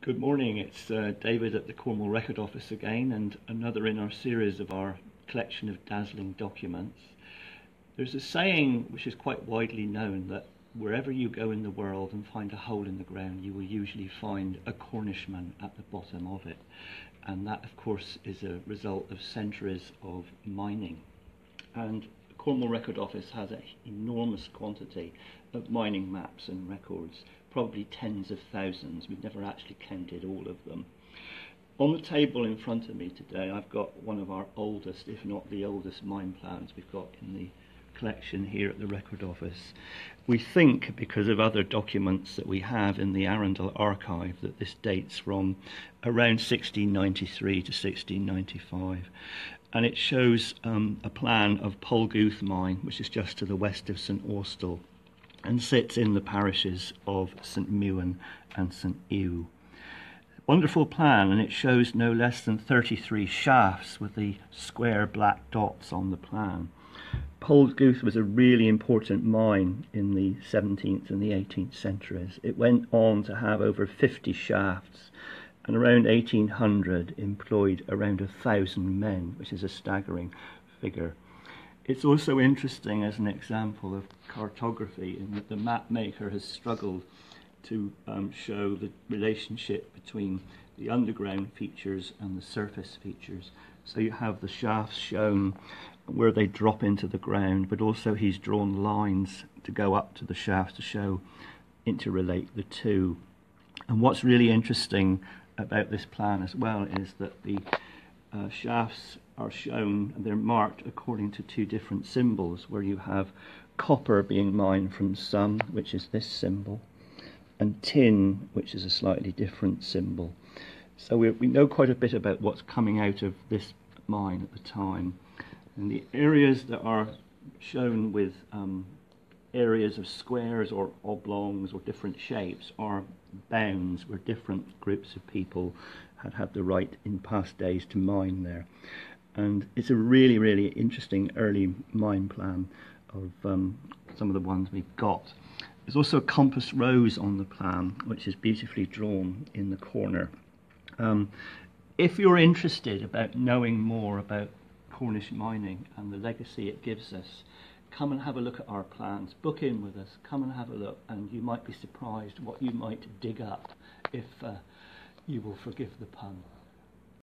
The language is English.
Good morning, it's David at the Cornwall Record Office again, and another in our series of our collection of dazzling documents. There's a saying which is quite widely known that wherever you go in the world and find a hole in the ground, you will usually find a Cornishman at the bottom of it. And that, of course, is a result of centuries of mining. And the Cornwall Record Office has an enormous quantity of mining maps and records, probably tens of thousands. We've never actually counted all of them. On the table in front of me today, I've got one of our oldest, if not the oldest, mine plans we've got in the collection here at the Record Office. We think, because of other documents that we have in the Arundel archive, that this dates from around 1693 to 1695. And it shows a plan of Polgooth mine, which is just to the west of St Austell, and sits in the parishes of St Mewan and St Ewe. Wonderful plan, and it shows no less than 33 shafts with the square black dots on the plan. Polgooth was a really important mine in the 17th and the 18th centuries. It went on to have over 50 shafts, and around 1800 employed around 1,000 men, which is a staggering figure. It's also interesting as an example of cartography in that the map maker has struggled to show the relationship between the underground features and the surface features. So you have the shafts shown where they drop into the ground, but also he's drawn lines to go up to the shafts to show, interrelate the two. And what's really interesting about this plan as well is that the shafts are shown, and they're marked according to two different symbols, where you have copper being mined from some, which is this symbol, and tin, which is a slightly different symbol. So we know quite a bit about what's coming out of this mine at the time. And the areas that are shown with areas of squares or oblongs or different shapes are bounds where different groups of people had the right in past days to mine there. And it's a really, really interesting early mine plan of some of the ones we've got. There's also a compass rose on the plan, which is beautifully drawn in the corner. If you're interested about knowing more about Cornish mining and the legacy it gives us, come and have a look at our plans, book in with us, come and have a look, and you might be surprised what you might dig up if you will forgive the pun.